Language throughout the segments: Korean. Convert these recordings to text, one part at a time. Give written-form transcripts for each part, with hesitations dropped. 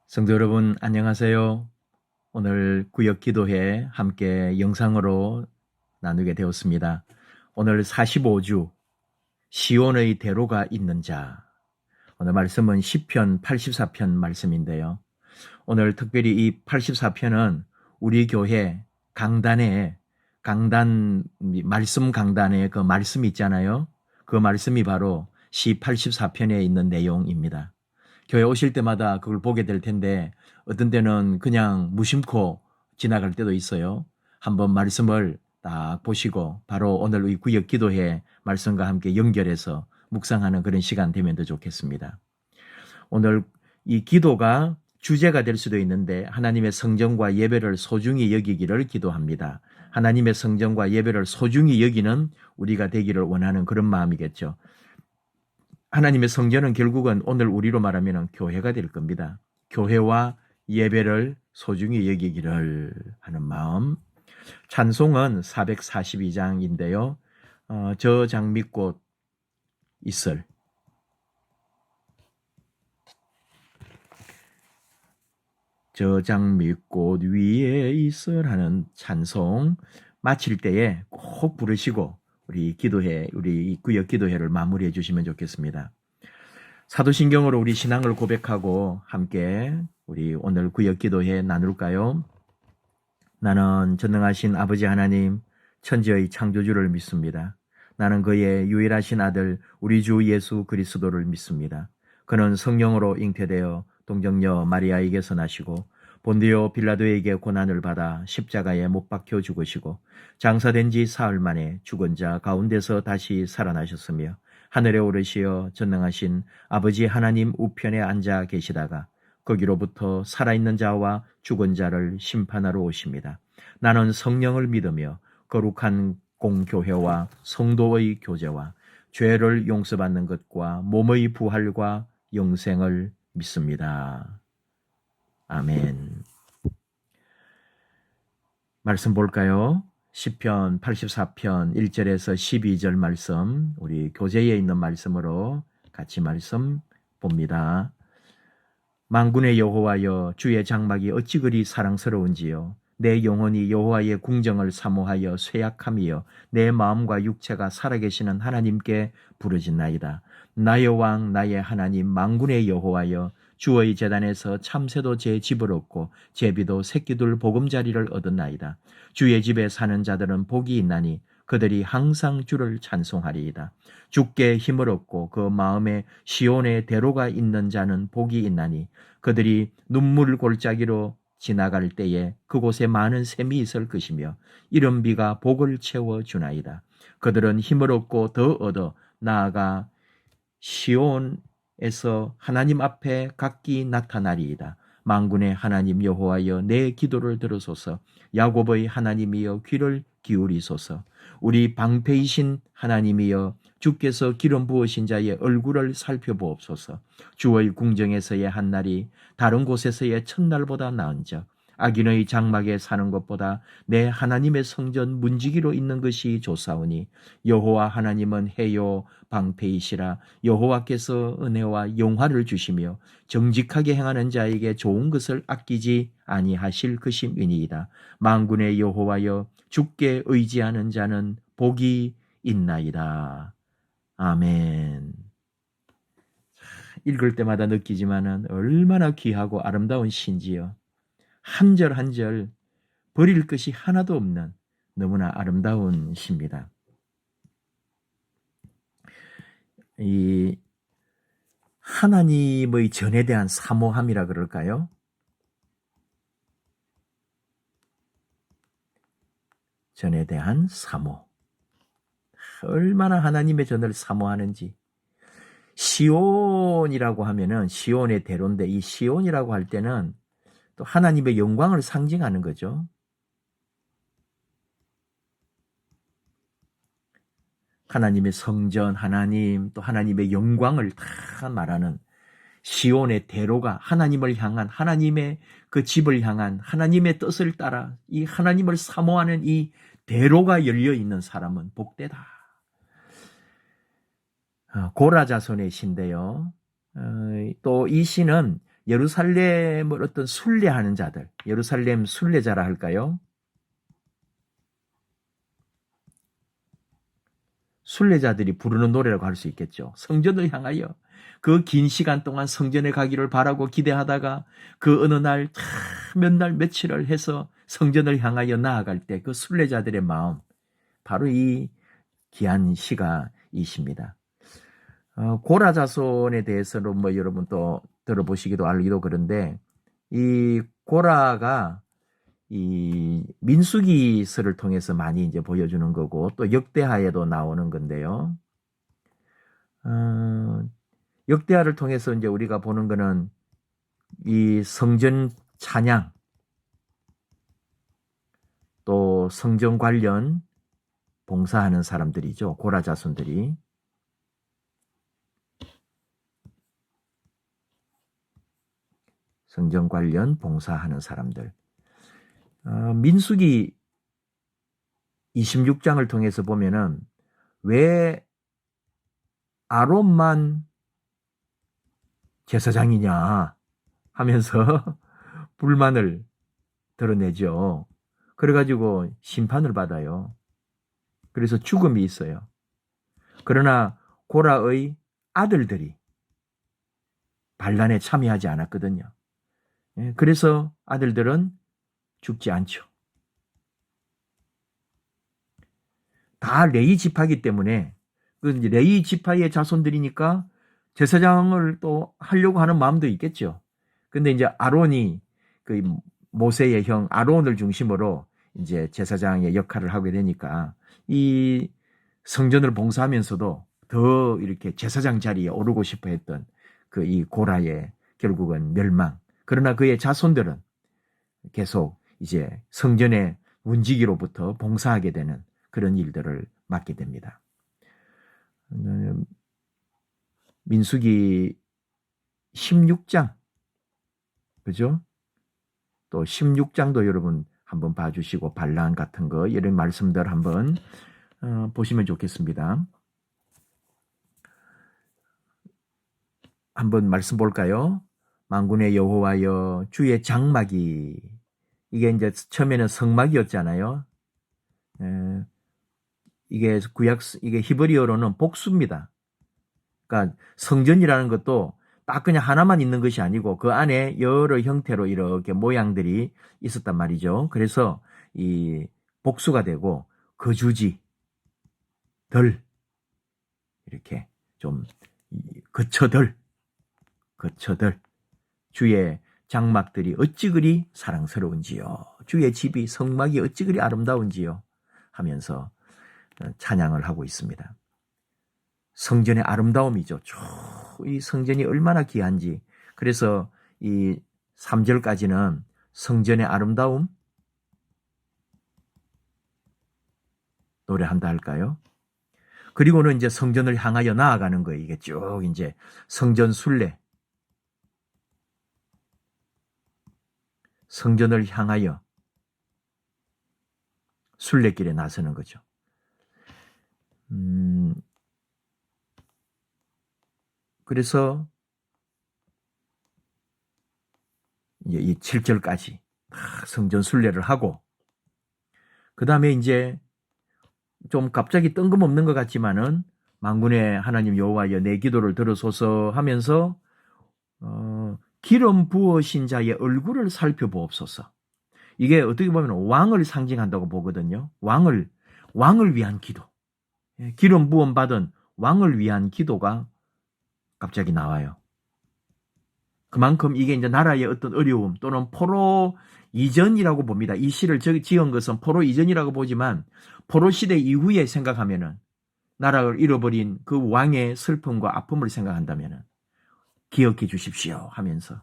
성도 여러분, 안녕하세요. 오늘 구역 기도회 함께 영상으로 나누게 되었습니다. 오늘 45주 시온의 대로가 있는 자. 오늘 말씀은 시편 84편 말씀인데요. 오늘 특별히 이 84편은 우리 교회 말씀 강단에 그 말씀이 있잖아요. 그 말씀이 바로 시 84편에 있는 내용입니다. 교회 오실 때마다 그걸 보게 될 텐데 어떤 때는 그냥 무심코 지나갈 때도 있어요. 한번 말씀을 딱 보시고 바로 오늘 의 구역 기도회 말씀과 함께 연결해서 묵상하는 그런 시간 되면 더 좋겠습니다. 오늘 이 기도가 주제가 될 수도 있는데 하나님의 성전과 예배를 소중히 여기기를 기도합니다. 하나님의 성전과 예배를 소중히 여기는 우리가 되기를 원하는 그런 마음이겠죠. 하나님의 성전은 결국은 오늘 우리로 말하면 교회가 될 겁니다. 교회와 예배를 소중히 여기기를 하는 마음. 찬송은 442장인데요. 저 장미꽃 이슬. 저 장미꽃 위에 이슬 하는 찬송 마칠 때에 꼭 부르시고 우리 구역 기도회를 마무리해 주시면 좋겠습니다. 사도신경으로 우리 신앙을 고백하고 함께 우리 오늘 구역 기도회 나눌까요? 나는 전능하신 아버지 하나님, 천지의 창조주를 믿습니다. 나는 그의 유일하신 아들 우리 주 예수 그리스도를 믿습니다. 그는 성령으로 잉태되어 동정녀 마리아에게서 나시고 본디오 빌라도에게 고난을 받아 십자가에 못 박혀 죽으시고 장사된 지 사흘 만에 죽은 자 가운데서 다시 살아나셨으며 하늘에 오르시어 전능하신 아버지 하나님 우편에 앉아 계시다가 거기로부터 살아있는 자와 죽은 자를 심판하러 오십니다. 나는 성령을 믿으며 거룩한 공교회와 성도의 교제와 죄를 용서받는 것과 몸의 부활과 영생을 믿습니다. 아멘. 말씀 볼까요? 시편 84편 1절에서 12절 말씀, 우리 교재에 있는 말씀으로 같이 말씀 봅니다. 만군의 여호와여, 주의 장막이 어찌 그리 사랑스러운지요. 내 영혼이 여호와의 궁정을 사모하여 쇠약함이여 내 마음과 육체가 살아계시는 하나님께 부르짖나이다. 나의 왕 나의 하나님 만군의 여호와여, 주의 제단에서 참새도 제 집을 얻고 제비도 새끼들 보금자리를 얻었나이다. 주의 집에 사는 자들은 복이 있나니 그들이 항상 주를 찬송하리이다. 주께 힘을 얻고 그 마음에 시온의 대로가 있는 자는 복이 있나니 그들이 눈물 골짜기로 지나갈 때에 그곳에 많은 샘이 있을 것이며 이른 비가 복을 채워주나이다. 그들은 힘을 얻고 더 얻어 나아가 시온에서 하나님 앞에 각기 나타나리이다. 만군의 하나님 여호와여, 내 기도를 들으소서. 야곱의 하나님이여, 귀를 기울이소서. 우리 방패이신 하나님이여, 주께서 기름 부으신 자의 얼굴을 살펴보옵소서. 주의 궁정에서의 한 날이 다른 곳에서의 첫날보다 나은즉 악인의 장막에 사는 것보다 내 하나님의 성전 문지기로 있는 것이 좋사오니 여호와 하나님은 해요 방패이시라. 여호와께서 은혜와 영화를 주시며 정직하게 행하는 자에게 좋은 것을 아끼지 아니하실 것임이니이다. 만군의 여호와여, 주께 의지하는 자는 복이 있나이다. 아멘. 읽을 때마다 느끼지만은 얼마나 귀하고 아름다운 시인지요. 한 절 한 절 버릴 것이 하나도 없는 너무나 아름다운 시입니다. 이 하나님의 전에 대한 사모함이라 그럴까요? 전에 대한 사모. 얼마나 하나님의 전을 사모하는지. 시온이라고 하면은 시온의 대로인데 이 시온이라고 할 때는 또 하나님의 영광을 상징하는 거죠. 하나님의 성전, 하나님, 또 하나님의 영광을 다 말하는 시온의 대로가 하나님을 향한, 하나님의 그 집을 향한, 하나님의 뜻을 따라 이 하나님을 사모하는 이 대로가 열려 있는 사람은 복되다. 고라 자손의 시인데요. 또 이 시는 예루살렘을 어떤 순례하는 자들, 예루살렘 순례자라 할까요? 순례자들이 부르는 노래라고 할 수 있겠죠. 성전을 향하여 그 긴 시간 동안 성전에 가기를 바라고 기대하다가 그 어느 날 몇 날 며칠을 해서 성전을 향하여 나아갈 때 그 순례자들의 마음, 바로 이 귀한 시가 이십니다. 고라 자손에 대해서는 뭐 여러분 또 들어보시기도 알기도 그런데, 이 고라가 이 민수기서를 통해서 많이 이제 보여주는 거고, 또 역대하에도 나오는 건데요. 역대하를 통해서 이제 우리가 보는 거는 이 성전 찬양, 또 성전 관련 봉사하는 사람들이죠. 고라 자손들이. 성전 관련 봉사하는 사람들. 민수기 26장을 통해서 보면은 왜 아론만 제사장이냐 하면서 불만을 드러내죠. 그래가지고 심판을 받아요. 그래서 죽음이 있어요. 그러나 고라의 아들들이 반란에 참여하지 않았거든요. 그래서 아들들은 죽지 않죠. 다 레위 지파이기 때문에, 그 레위 지파의 자손들이니까 제사장을 또 하려고 하는 마음도 있겠죠. 근데 이제 아론이 그 모세의 형 아론을 중심으로 이제 제사장의 역할을 하게 되니까 이 성전을 봉사하면서도 더 이렇게 제사장 자리에 오르고 싶어 했던 그 이 고라의 결국은 멸망. 그러나 그의 자손들은 계속 이제 성전의 문지기로부터 봉사하게 되는 그런 일들을 맡게 됩니다. 민수기 16장, 그죠? 또 16장도 여러분 한번 봐주시고 반란 같은 거 이런 말씀들 한번 보시면 좋겠습니다. 한번 말씀 볼까요? 만군의 여호와여 주의 장막이, 이게 이제 처음에는 성막이었잖아요. 이게 이게 히브리어로는 복수입니다. 그러니까 성전이라는 것도 딱 그냥 하나만 있는 것이 아니고 그 안에 여러 형태로 이렇게 모양들이 있었단 말이죠. 그래서 이 복수가 되고 거주지, 들, 이렇게 좀 거처들, 주의 장막들이 어찌 그리 사랑스러운지요. 주의 집이 성막이 어찌 그리 아름다운지요. 하면서 찬양을 하고 있습니다. 성전의 아름다움이죠. 이 성전이 얼마나 귀한지. 그래서 이 3절까지는 성전의 아름다움 노래한다 할까요? 그리고는 이제 성전을 향하여 나아가는 거예요. 이게 쭉 이제 성전 순례, 성전을 향하여 순례길에 나서는 거죠. 그래서 이제 이 7절까지 성전 순례를 하고, 그 다음에 이제 좀 갑자기 뜬금없는 것 같지만은 만군의 하나님 여호와여 내 기도를 들으소서 하면서 기름 부으신 자의 얼굴을 살펴보옵소서. 이게 어떻게 보면 왕을 상징한다고 보거든요. 왕을 위한 기도. 기름 부음 받은 왕을 위한 기도가 갑자기 나와요. 그만큼 이게 이제 나라의 어떤 어려움 또는 포로 이전이라고 봅니다. 이 시를 지은 것은 포로 이전이라고 보지만 포로 시대 이후에 생각하면은 나라를 잃어버린 그 왕의 슬픔과 아픔을 생각한다면은 기억해 주십시오 하면서,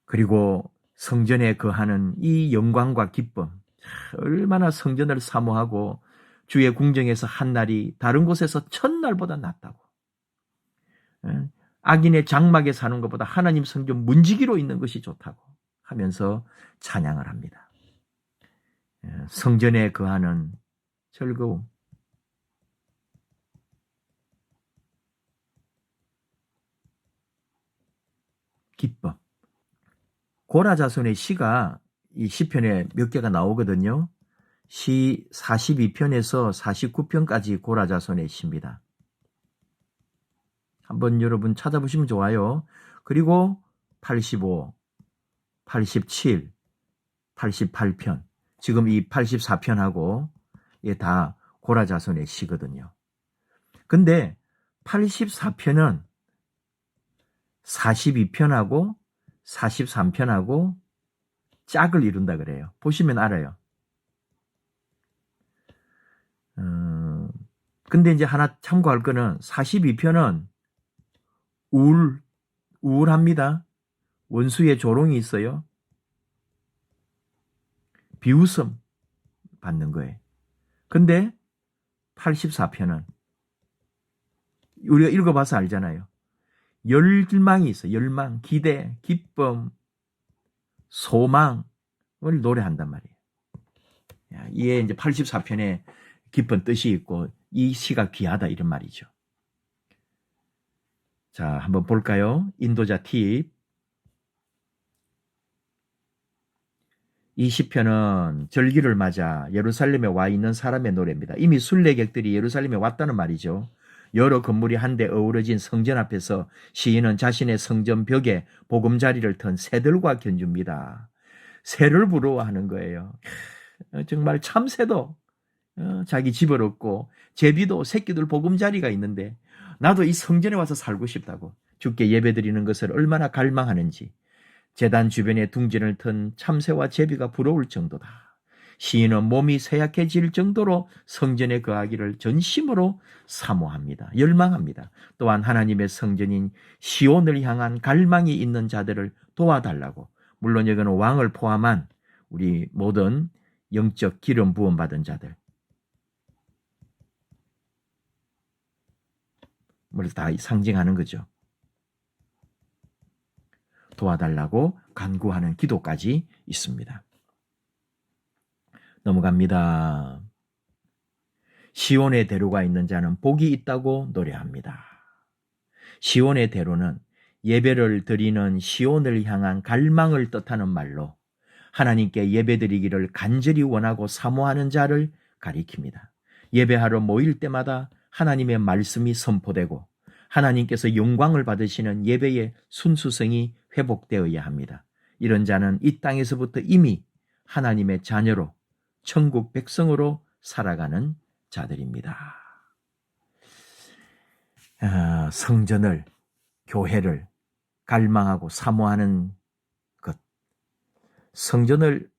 그리고 성전에 거하는 이 영광과 기쁨, 얼마나 성전을 사모하고 주의 궁정에서 한 날이 다른 곳에서 첫날보다 낫다고, 악인의 장막에 사는 것보다 하나님 성전 문지기로 있는 것이 좋다고 하면서 찬양을 합니다. 성전에 거하는 즐거움, 기쁨. 고라 자손의 시가 이 시편에 몇 개가 나오거든요. 시 42편에서 49편까지 고라 자손의 시입니다. 한번 여러분 찾아보시면 좋아요. 그리고 85, 87, 88편. 지금 이 84편하고 다 고라 자손의 시거든요. 근데 84편은 42편하고 43편하고 짝을 이룬다 그래요. 보시면 알아요. 근데 이제 하나 참고할 거는 42편은 우울합니다. 원수의 조롱이 있어요. 비웃음 받는 거예요. 근데 84편은 우리가 읽어봐서 알잖아요. 열망이 있어요. 열망, 기대, 기쁨, 소망을 노래한단 말이에요. 이게 이제 84편에 깊은 뜻이 있고 이 시가 귀하다 이런 말이죠. 자, 한번 볼까요? 인도자 팁. 이 시편은 절기를 맞아 예루살렘에 와 있는 사람의 노래입니다. 이미 순례객들이 예루살렘에 왔다는 말이죠. 여러 건물이 한데 어우러진 성전 앞에서 시인은 자신의 성전 벽에 보금자리를 턴 새들과 견줍니다. 새를 부러워하는 거예요. 정말 참새도 자기 집을 얻고 제비도 새끼들 보금자리가 있는데 나도 이 성전에 와서 살고 싶다고 주께 예배드리는 것을 얼마나 갈망하는지 제단 주변에 둥지를 튼 참새와 제비가 부러울 정도다. 시인은 몸이 쇠약해질 정도로 성전에 거하기를 전심으로 사모합니다. 열망합니다. 또한 하나님의 성전인 시온을 향한 갈망이 있는 자들을 도와달라고. 물론 여기는 왕을 포함한 우리 모든 영적 기름 부음 받은 자들 뭘 다 상징하는 거죠. 도와달라고 간구하는 기도까지 있습니다. 넘어갑니다. 시온의 대로가 있는 자는 복이 있다고 노래합니다. 시온의 대로는 예배를 드리는 시온을 향한 갈망을 뜻하는 말로 하나님께 예배드리기를 간절히 원하고 사모하는 자를 가리킵니다. 예배하러 모일 때마다 하나님의 말씀이 선포되고 하나님께서 영광을 받으시는 예배의 순수성이 회복되어야 합니다. 이런 자는 이 땅에서부터 이미 하나님의 자녀로 천국 백성으로 살아가는 자들입니다. 성전을, 교회를 갈망하고 사모하는 것, 성전을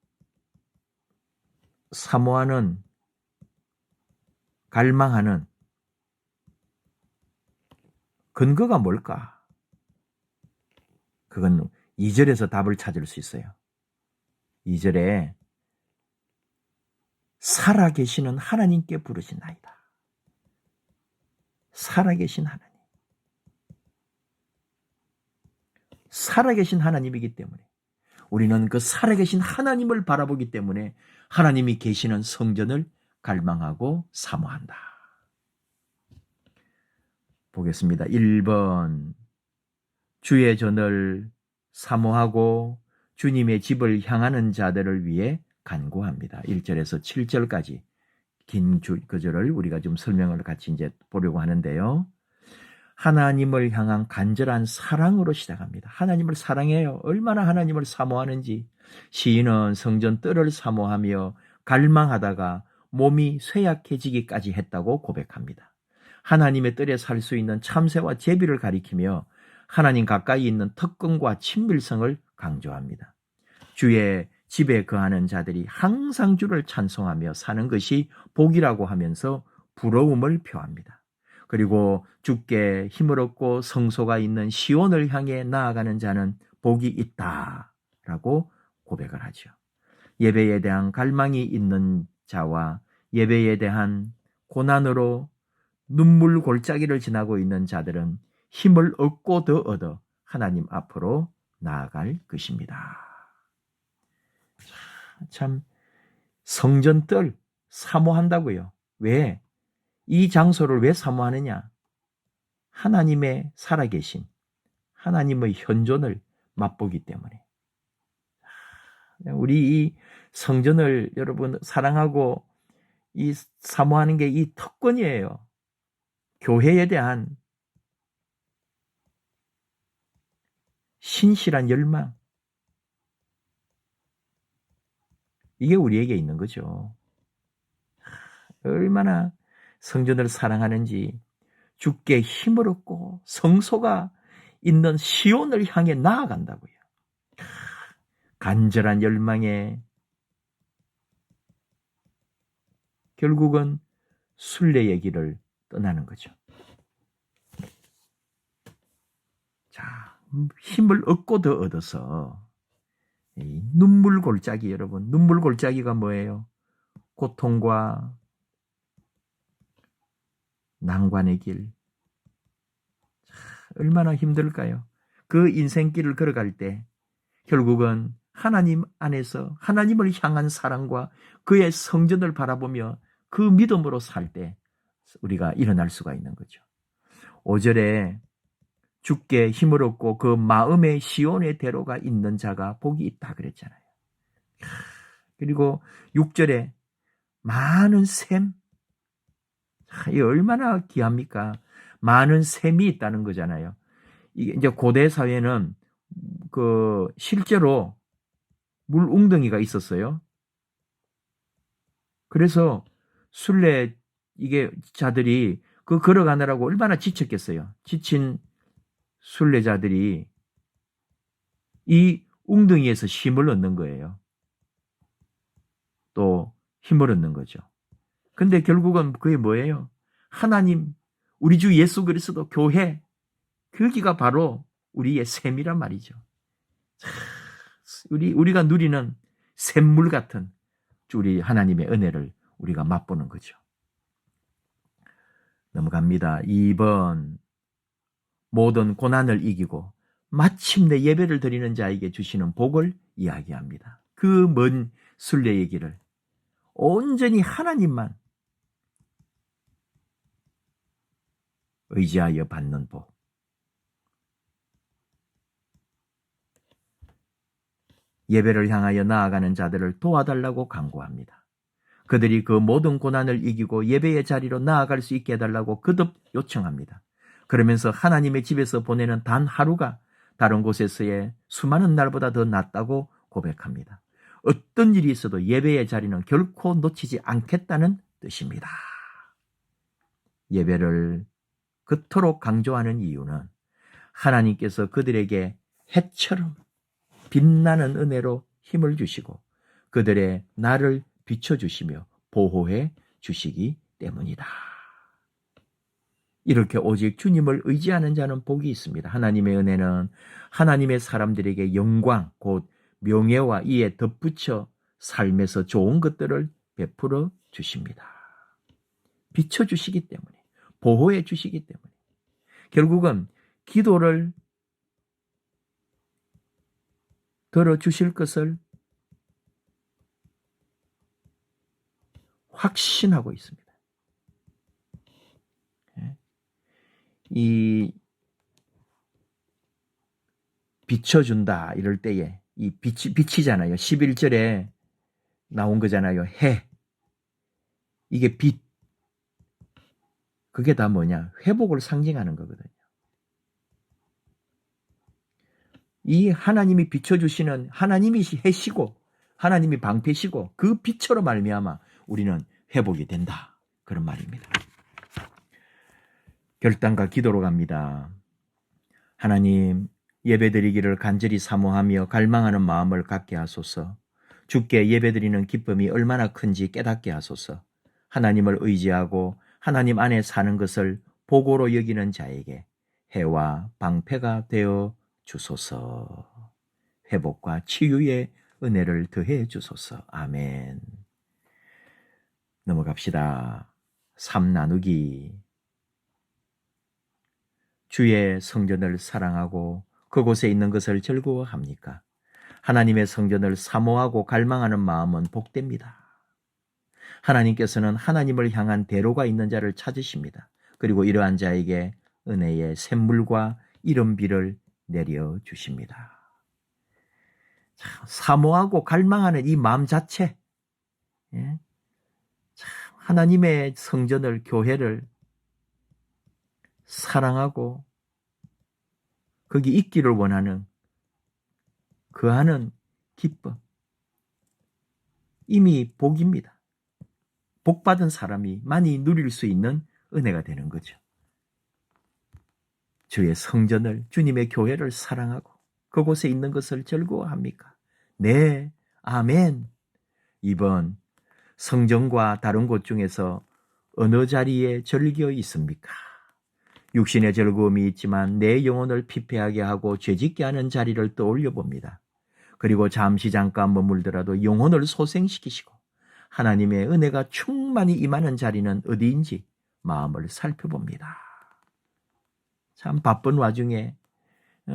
사모하는, 갈망하는 근거가 뭘까? 그건 2절에서 답을 찾을 수 있어요. 2절에 살아계시는 하나님께 부르시나이다. 살아계신 하나님. 살아계신 하나님이기 때문에 우리는 그 살아계신 하나님을 바라보기 때문에 하나님이 계시는 성전을 갈망하고 사모한다. 보겠습니다. 1번 주의 전을 사모하고 주님의 집을 향하는 자들을 위해 간구합니다. 1절에서 7절까지 긴 구절을 우리가 좀 설명을 같이 이제 보려고 하는데요. 하나님을 향한 간절한 사랑으로 시작합니다. 하나님을 사랑해요. 얼마나 하나님을 사모하는지. 시인은 성전 뜰을 사모하며 갈망하다가 몸이 쇠약해지기까지 했다고 고백합니다. 하나님의 뜰에 살 수 있는 참새와 제비를 가리키며 하나님 가까이 있는 특권과 친밀성을 강조합니다. 주의 집에 거하는 자들이 항상 주를 찬송하며 사는 것이 복이라고 하면서 부러움을 표합니다. 그리고 주께 힘을 얻고 성소가 있는 시온을 향해 나아가는 자는 복이 있다라고 고백을 하죠. 예배에 대한 갈망이 있는 자와 예배에 대한 고난으로 눈물 골짜기를 지나고 있는 자들은 힘을 얻고 더 얻어 하나님 앞으로 나아갈 것입니다. 참 성전뜰 사모한다고요. 왜? 이 장소를 왜 사모하느냐? 하나님의 살아계신 하나님의 현존을 맛보기 때문에. 우리 이 성전을 여러분 사랑하고 이 사모하는 게 이 특권이에요. 교회에 대한 신실한 열망. 이게 우리에게 있는 거죠. 얼마나 성전을 사랑하는지 주께 힘을 얻고 성소가 있는 시온을 향해 나아간다고요. 간절한 열망에 결국은 순례의 길을 떠나는 거죠. 자, 힘을 얻고 더 얻어서 눈물 골짜기 여러분, 눈물 골짜기가 뭐예요? 고통과 난관의 길. 얼마나 힘들까요? 그 인생길을 걸어갈 때 결국은 하나님 안에서 하나님을 향한 사랑과 그의 성전을 바라보며 그 믿음으로 살 때 우리가 일어날 수가 있는 거죠. 5절에 주께 힘을 얻고 그 마음의 시온의 대로가 있는 자가 복이 있다 그랬잖아요. 그리고 6절에 많은 샘. 이 얼마나 귀합니까? 많은 샘이 있다는 거잖아요. 이게 이제 고대 사회는 그 실제로 물 웅덩이가 있었어요. 그래서 순례 이게 자들이 그 걸어가느라고 얼마나 지쳤겠어요. 지친 순례자들이 이 웅덩이에서 힘을 얻는 거예요. 또 힘을 얻는 거죠. 근데 결국은 그게 뭐예요? 하나님, 우리 주 예수 그리스도 교회, 거기가 바로 우리의 샘이란 말이죠. 우리가 누리는 샘물 같은 우리 하나님의 은혜를 우리가 맛보는 거죠. 넘어갑니다. 2번 모든 고난을 이기고 마침내 예배를 드리는 자에게 주시는 복을 이야기합니다. 그 먼 순례의 길을 온전히 하나님만 의지하여 받는 복. 예배를 향하여 나아가는 자들을 도와달라고 간구합니다. 그들이 그 모든 고난을 이기고 예배의 자리로 나아갈 수 있게 해달라고 거듭 요청합니다. 그러면서 하나님의 집에서 보내는 단 하루가 다른 곳에서의 수많은 날보다 더 낫다고 고백합니다. 어떤 일이 있어도 예배의 자리는 결코 놓치지 않겠다는 뜻입니다. 예배를 그토록 강조하는 이유는 하나님께서 그들에게 해처럼 빛나는 은혜로 힘을 주시고 그들의 날을 비춰주시며 보호해 주시기 때문이다. 이렇게 오직 주님을 의지하는 자는 복이 있습니다. 하나님의 은혜는 하나님의 사람들에게 영광, 곧 명예와 이에 덧붙여 삶에서 좋은 것들을 베풀어 주십니다. 비춰주시기 때문에, 보호해 주시기 때문에. 결국은 기도를 들어주실 것을 확신하고 있습니다. 이 비춰준다 이럴 때에 이 빛이잖아요. 11절에 나온 거잖아요. 해. 이게 빛. 그게 다 뭐냐? 회복을 상징하는 거거든요. 이 하나님이 비춰주시는 하나님이 해시고 하나님이 방패시고 그 빛으로 말미암아 우리는 회복이 된다. 그런 말입니다. 결단과 기도로 갑니다. 하나님, 예배드리기를 간절히 사모하며 갈망하는 마음을 갖게 하소서. 주께 예배드리는 기쁨이 얼마나 큰지 깨닫게 하소서. 하나님을 의지하고 하나님 안에 사는 것을 복으로 여기는 자에게 해와 방패가 되어 주소서. 회복과 치유의 은혜를 더해 주소서. 아멘. 넘어갑시다. 3 나누기. 주의 성전을 사랑하고 그곳에 있는 것을 즐거워합니까? 하나님의 성전을 사모하고 갈망하는 마음은 복됩니다. 하나님께서는 하나님을 향한 대로가 있는 자를 찾으십니다. 그리고 이러한 자에게 은혜의 샘물과 이른비를 내려주십니다. 사모하고 갈망하는 이 마음 자체, 예? 참 하나님의 성전을, 교회를 사랑하고 거기 있기를 원하는 거하는 기쁨, 이미 복입니다. 복받은 사람이 많이 누릴 수 있는 은혜가 되는 거죠. 주의 성전을, 주님의 교회를 사랑하고 그곳에 있는 것을 즐거워합니까? 네, 아멘. 이번 성전과 다른 곳 중에서 어느 자리에 즐겨 있습니까? 육신의 즐거움이 있지만 내 영혼을 피폐하게 하고 죄짓게 하는 자리를 떠올려 봅니다. 그리고 잠시 잠깐 머물더라도 영혼을 소생시키시고 하나님의 은혜가 충만히 임하는 자리는 어디인지 마음을 살펴봅니다. 참 바쁜 와중에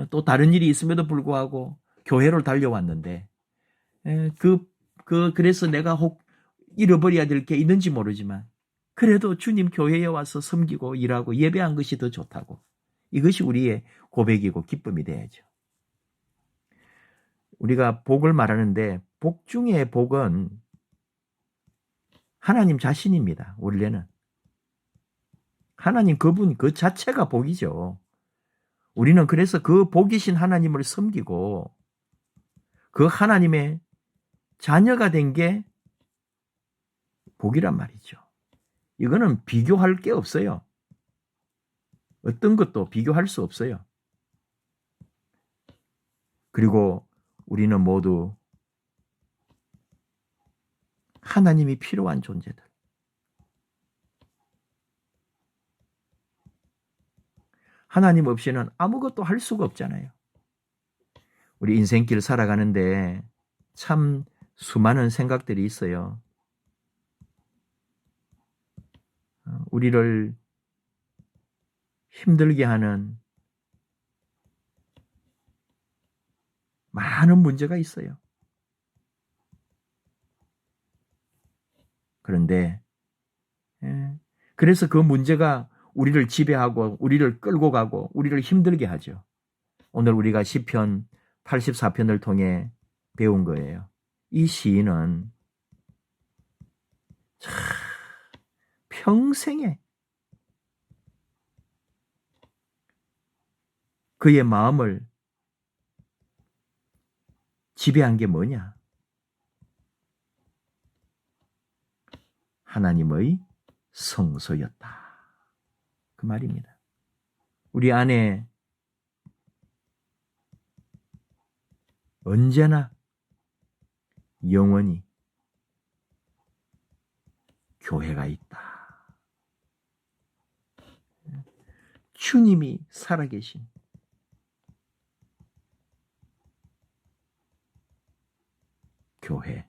또 다른 일이 있음에도 불구하고 교회로 달려왔는데 그래서 내가 혹 잃어버려야 될 게 있는지 모르지만 그래도 주님 교회에 와서 섬기고 일하고 예배한 것이 더 좋다고, 이것이 우리의 고백이고 기쁨이 돼야죠. 우리가 복을 말하는데 복 중에 복은 하나님 자신입니다. 원래는 하나님 그분 그 자체가 복이죠. 우리는 그래서 그 복이신 하나님을 섬기고 그 하나님의 자녀가 된 게 복이란 말이죠. 이거는 비교할 게 없어요. 어떤 것도 비교할 수 없어요. 그리고 우리는 모두 하나님이 필요한 존재들. 하나님 없이는 아무것도 할 수가 없잖아요. 우리 인생길 살아가는데 참 수많은 생각들이 있어요. 우리를 힘들게 하는 많은 문제가 있어요. 그런데 그래서 그 문제가 우리를 지배하고 우리를 끌고 가고 우리를 힘들게 하죠. 오늘 우리가 시편 84편을 통해 배운 거예요. 이 시인은 평생에 그의 마음을 지배한 게 뭐냐? 하나님의 성소였다. 그 말입니다. 우리 안에 언제나 영원히 교회가 있다. 주님이 살아계신 교회,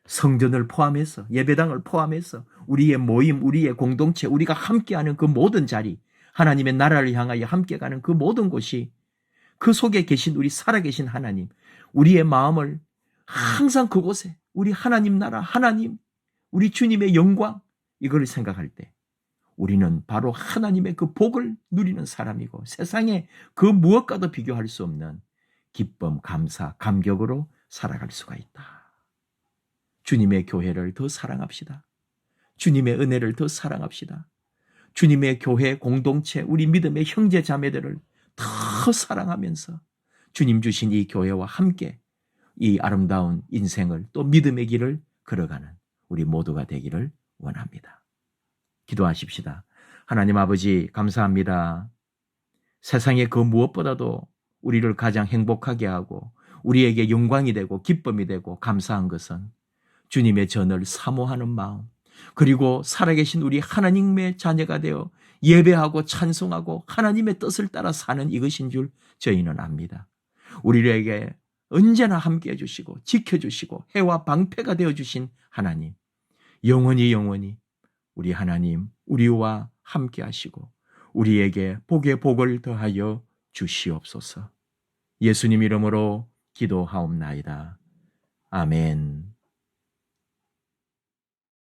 성전을 포함해서, 예배당을 포함해서 우리의 모임, 우리의 공동체, 우리가 함께하는 그 모든 자리, 하나님의 나라를 향하여 함께 가는 그 모든 곳이 그 속에 계신 우리 살아계신 하나님, 우리의 마음을 항상 그곳에 우리 하나님 나라, 하나님, 우리 주님의 영광, 이걸 생각할 때 우리는 바로 하나님의 그 복을 누리는 사람이고 세상에 그 무엇과도 비교할 수 없는 기쁨, 감사, 감격으로 살아갈 수가 있다. 주님의 교회를 더 사랑합시다. 주님의 은혜를 더 사랑합시다. 주님의 교회 공동체, 우리 믿음의 형제 자매들을 더 사랑하면서 주님 주신 이 교회와 함께 이 아름다운 인생을 또 믿음의 길을 걸어가는 우리 모두가 되기를 원합니다. 기도하십시다. 하나님 아버지 감사합니다. 세상의 그 무엇보다도 우리를 가장 행복하게 하고 우리에게 영광이 되고 기쁨이 되고 감사한 것은 주님의 전을 사모하는 마음, 그리고 살아계신 우리 하나님의 자녀가 되어 예배하고 찬송하고 하나님의 뜻을 따라 사는 이것인 줄 저희는 압니다. 우리에게 언제나 함께해 주시고 지켜주시고 해와 방패가 되어주신 하나님, 영원히 우리 하나님 우리와 함께 하시고 우리에게 복의 복을 더하여 주시옵소서. 예수님 이름으로 기도하옵나이다. 아멘.